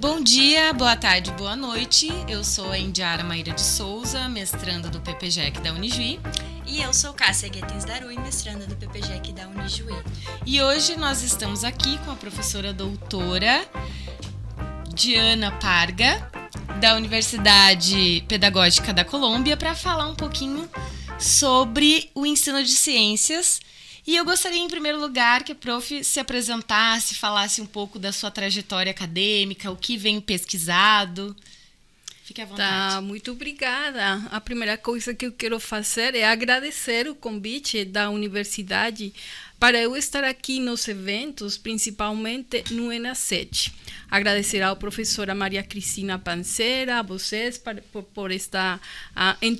Bom dia, boa tarde, boa noite. Eu sou a Indiara Maíra de Souza, mestranda do PPGEC da Unijuí. E eu sou Cássia Guetens Darui, mestranda do PPGEC da Unijuí. E hoje nós estamos aqui com a professora doutora Diana Parga, da Universidade Pedagógica da Colômbia, para falar um pouquinho sobre o ensino de ciências. E eu gostaria, em primeiro lugar, que a prof se apresentasse, falasse um pouco da sua trajetória acadêmica, o que vem pesquisado. Fique à vontade. Tá, muito obrigada. A primeira coisa que eu quero fazer é agradecer o convite da universidade para eu estar aqui nos eventos, principalmente no ENA7. Agradecer à professora Maria Cristina Pancera, a vocês por esta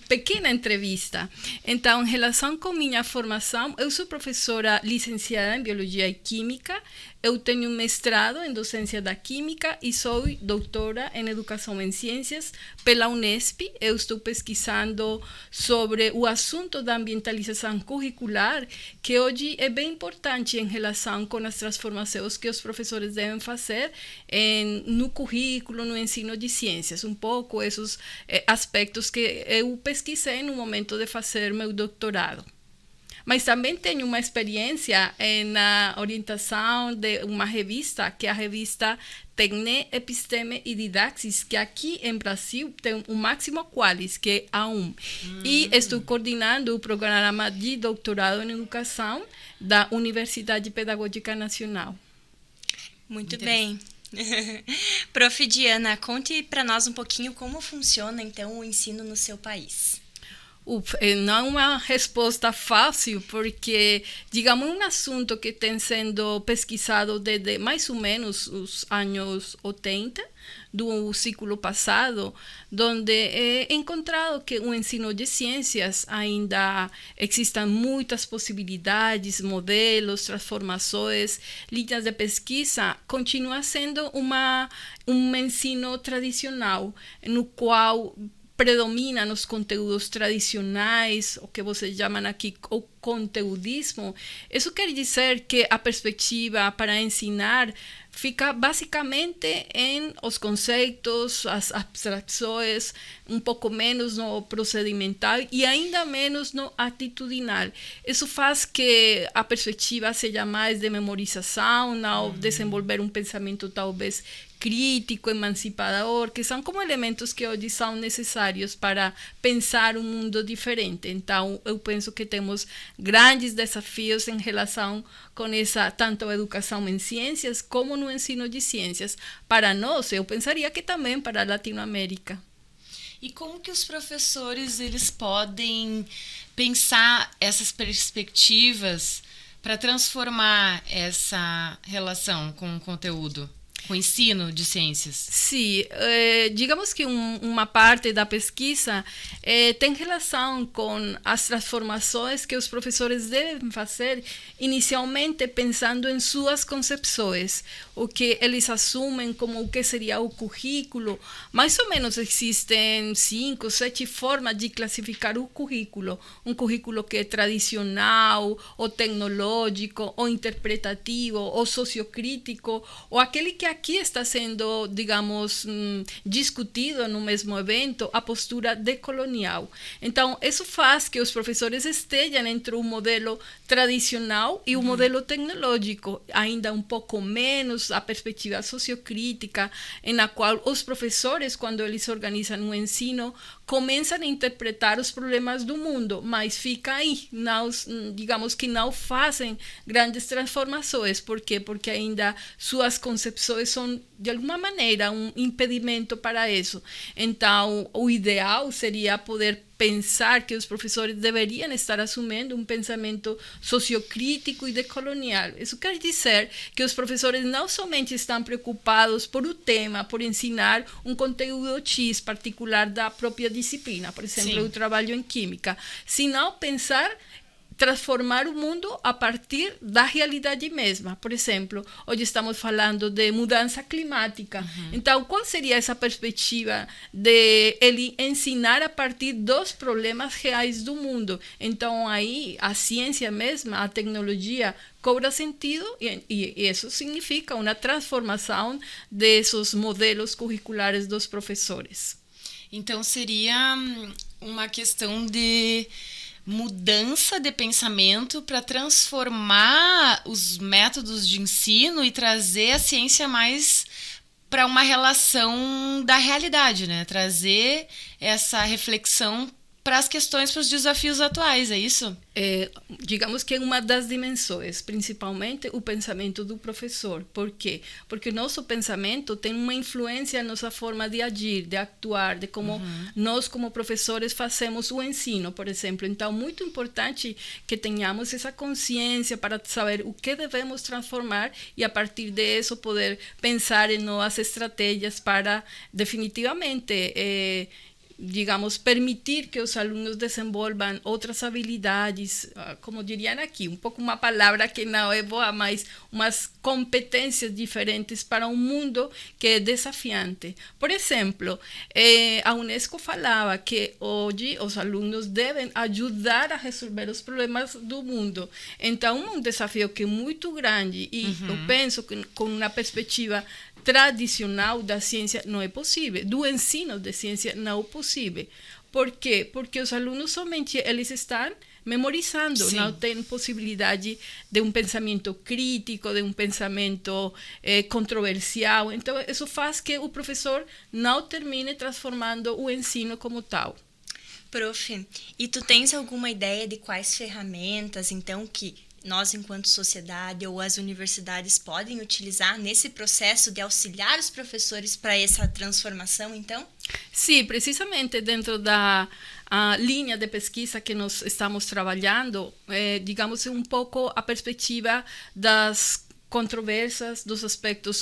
pequena entrevista. Então, em relação com minha formação, eu sou professora licenciada em Biologia e Química, eu tenho mestrado em Docência da Química e sou doutora em Educação em Ciências pela Unesp. Eu estou pesquisando sobre o assunto da ambientalização curricular, que hoje é bem importante em relação com as transformações que os professores devem fazer no currículo, no ensino de ciências. Um pouco esses aspectos que eu pesquisei no momento de fazer meu doutorado. Mas também tenho uma experiência na orientação de uma revista, que é a revista Tecne, Episteme e Didaxis, que aqui em Brasil tem o máximo qualis, que é A1. E estou coordenando o programa de doutorado em educação da Universidade Pedagógica Nacional. Muito bem. Prof. Diana, conte para nós um pouquinho como funciona, então, o ensino no seu país. Não é uma resposta fácil, porque, digamos, um assunto que tem sendo pesquisado desde mais ou menos os anos 80 do século passado, onde é encontrado que o ensino de ciências ainda existem muitas possibilidades, modelos, transformações, linhas de pesquisa, continua sendo um ensino tradicional, no qual predominam os conteúdos tradicionais, o que vocês chamam aqui o conteudismo. Isso quer dizer que a perspectiva para ensinar fica basicamente em os conceitos, as abstrações, um pouco menos no procedimental e ainda menos no atitudinal. Isso faz que a perspectiva seja mais de memorização, não desenvolver um pensamento talvez crítico, emancipador, que são como elementos que hoje são necessários para pensar um mundo diferente. Então, eu penso que temos grandes desafios em relação com essa, tanto a educação em ciências como no ensino de ciências. Para nós, eu pensaria que também para a Latinoamérica. E como que os professores eles podem pensar essas perspectivas para transformar essa relação com o conteúdo? Com o ensino de ciências? Sim, digamos que uma parte da pesquisa tem relação com as transformações que os professores devem fazer, inicialmente pensando em suas concepções, o que eles assumem como o que seria o currículo. Mais ou menos existem 5, 7 formas de classificar o currículo. Um currículo que é tradicional, ou tecnológico, ou interpretativo, ou sociocrítico, ou aquele que aqui está sendo, digamos, discutido no mesmo evento, a postura decolonial. Então, isso faz que os professores estejam entre o modelo tradicional e o modelo tecnológico, ainda um pouco menos a perspectiva sociocrítica, na qual os professores, quando eles organizam um ensino, começam a interpretar os problemas do mundo, mas fica aí, não, digamos que não fazem grandes transformações. Por quê? Porque ainda suas concepções são, de alguma maneira, um impedimento para isso. Então, o ideal seria poder pensar que os professores deveriam estar assumindo um pensamento sociocrítico e decolonial. Isso quer dizer que os professores não somente estão preocupados por o tema, por ensinar um conteúdo X particular da própria disciplina, por exemplo, o trabalho em química, senão pensar transformar o mundo a partir da realidade mesma. Por exemplo, hoje estamos falando de mudança climática. Então, qual seria essa perspectiva de ele ensinar a partir dos problemas reais do mundo? Então, aí, a ciência mesma, a tecnologia, cobra sentido e isso significa uma transformação desses modelos curriculares dos professores. Então, seria uma questão de mudança de pensamento para transformar os métodos de ensino e trazer a ciência mais para uma relação da realidade, né? Trazer essa reflexão para as questões, para os desafios atuais, é isso? Digamos que é uma das dimensões, principalmente o pensamento do professor. Por quê? Porque o nosso pensamento tem uma influência na nossa forma de agir, de actuar, de como nós, como professores, fazemos o ensino, por exemplo. Então, muito importante que tenhamos essa consciência para saber o que devemos transformar e, a partir disso, poder pensar em novas estratégias para, definitivamente, digamos, permitir que os alunos desenvolvam outras habilidades, como diriam aqui, um pouco uma palavra que não é boa, mas umas competências diferentes para um mundo que é desafiante. Por exemplo, a Unesco falava que hoje os alunos devem ajudar a resolver os problemas do mundo. Então, um desafio que é muito grande e eu penso que com uma perspectiva tradicional da ciência não é possível, do ensino de ciência não é possível. Por quê? Porque os alunos somente eles estão memorizando, Sim. não tem possibilidade de um pensamento crítico, de um pensamento controversial. Então, isso faz que o professor não termine transformando o ensino como tal. Prof, e tu tens alguma ideia de quais ferramentas, então, que nós, enquanto sociedade ou as universidades podem utilizar nesse processo de auxiliar os professores para essa transformação, então? Sim, precisamente dentro da linha de pesquisa que nós estamos trabalhando, digamos, um pouco a perspectiva das controvérsias, dos aspectos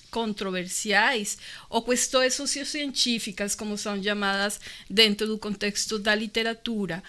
controversiais ou questões sociocientíficas, como são chamadas dentro do contexto da literatura,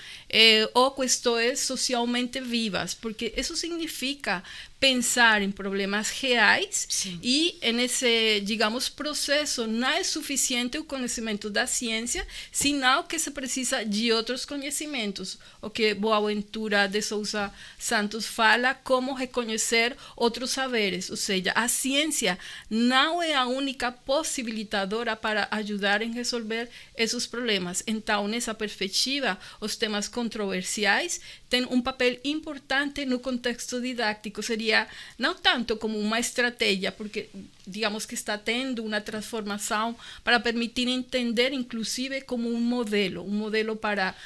ou questões socialmente vivas, porque isso significa pensar em problemas reais. Sim. E nesse, digamos, processo não é suficiente o conhecimento da ciência, senão que se precisa de outros conhecimentos, o que Boaventura de Sousa Santos fala, como reconhecer outros saberes, ou seja, a ciência não é a única possibilitadora para ajudar em resolver esses problemas. Então, nessa perspectiva, os temas controversiais têm um papel importante no contexto didático. Seria não tanto como uma estratégia, porque digamos que está tendo uma transformação para permitir entender, inclusive, como um modelo para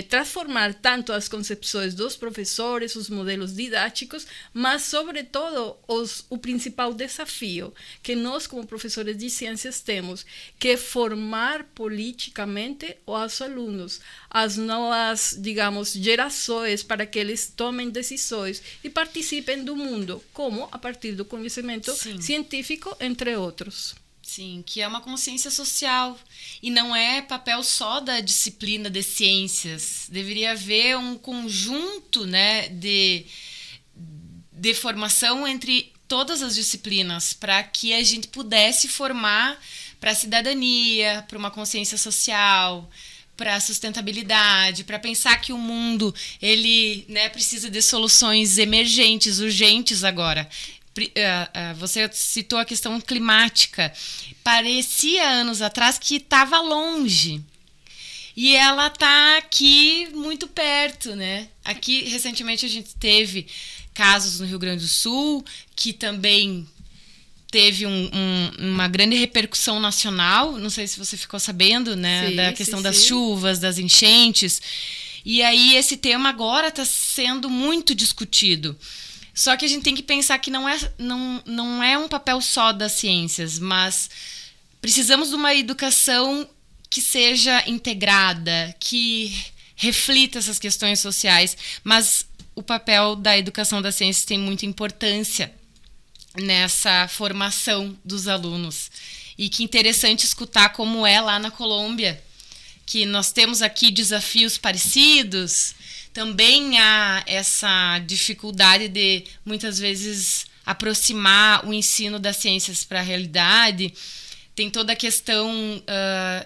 transformar tanto as concepções dos professores, os modelos didáticos, mas, sobretudo, o principal desafio que nós, como professores de ciências, temos, que é formar politicamente os alunos, as novas, digamos, gerações, para que eles tomem decisões e participem do mundo, como a partir do conhecimento científico, entre outros. Sim, que é uma consciência social e não é papel só da disciplina de ciências. Deveria haver um conjunto, né, de formação entre todas as disciplinas para que a gente pudesse formar para a cidadania, para uma consciência social, para a sustentabilidade, para pensar que o mundo ele, né, precisa de soluções emergentes, urgentes agora. Você citou a questão climática. Parecia anos atrás que estava longe. E ela está aqui muito perto, né? Aqui, recentemente, a gente teve casos no Rio Grande do Sul, que também teve uma grande repercussão nacional. Não sei se você ficou sabendo, né? Sim, da questão das sim. chuvas, das enchentes. E aí, esse tema agora está sendo muito discutido. Só que a gente tem que pensar que não é um papel só das ciências, mas precisamos de uma educação que seja integrada, que reflita essas questões sociais, mas o papel da educação das ciências tem muita importância nessa formação dos alunos. E que interessante escutar como é lá na Colômbia, que nós temos aqui desafios parecidos, também há essa dificuldade de, muitas vezes, aproximar o ensino das ciências para a realidade. Tem toda a questão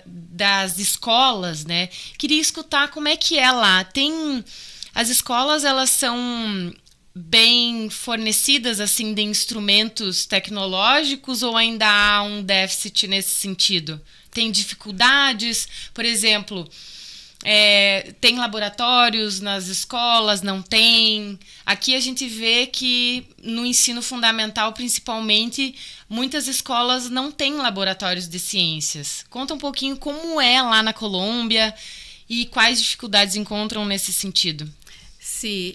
das escolas, né? Queria escutar como é que é lá. As escolas, elas são bem fornecidas, assim, de instrumentos tecnológicos ou ainda há um déficit nesse sentido? Tem dificuldades? Por exemplo, tem laboratórios nas escolas? Não tem? Aqui a gente vê que no ensino fundamental, principalmente, muitas escolas não têm laboratórios de ciências. Conta um pouquinho como é lá na Colômbia e quais dificuldades encontram nesse sentido. Sim,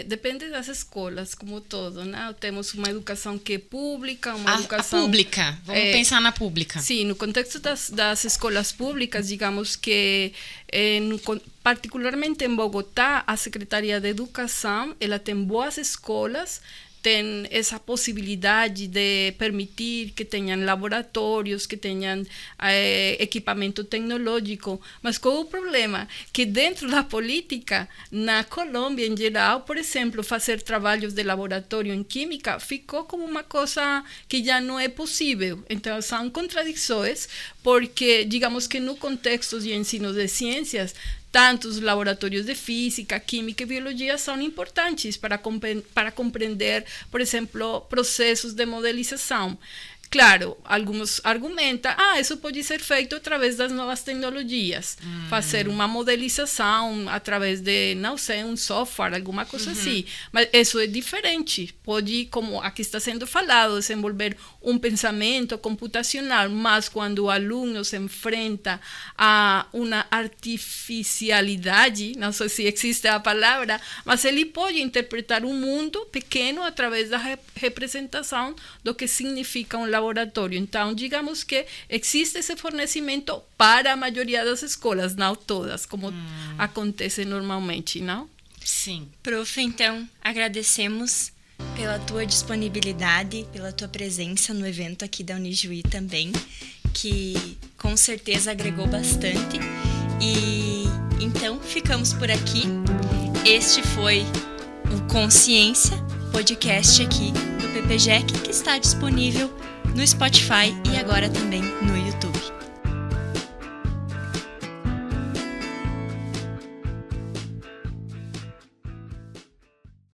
depende das escolas, como todo, né? Temos uma educação que é pública, uma educação... A pública, vamos pensar na pública. Sim, no contexto das escolas públicas, digamos que, particularmente em Bogotá, a Secretaria de Educação, ela tem boas escolas, tem essa possibilidade de permitir que tenham laboratórios, que tenham equipamento tecnológico, mas qual é o problema? Que dentro da política, na Colômbia em geral, por exemplo, fazer trabalhos de laboratório em química ficou como uma coisa que já não é possível. Então, são contradições, porque, digamos que no contexto de ensino de ciências, tanto os laboratórios de física, química e biologia são importantes para compreender, por exemplo, processos de modelização. Claro, alguns argumentam, isso pode ser feito através das novas tecnologias, fazer uma modelização através de, não sei, um software, alguma coisa assim, mas isso é diferente, pode, como aqui está sendo falado, desenvolver um pensamento computacional, mas quando o aluno se enfrenta a uma artificialidade, não sei se existe a palavra, mas ele pode interpretar um mundo pequeno através da representação do que significa um laboratório. Então, digamos que existe esse fornecimento para a maioria das escolas, não todas, como acontece normalmente, não? Sim. Prof, então, agradecemos pela tua disponibilidade, pela tua presença no evento aqui da Unijuí também, que com certeza agregou bastante. E então, ficamos por aqui. Este foi o Consciência, podcast aqui do PPGEC, que está disponível no Spotify e agora também no YouTube.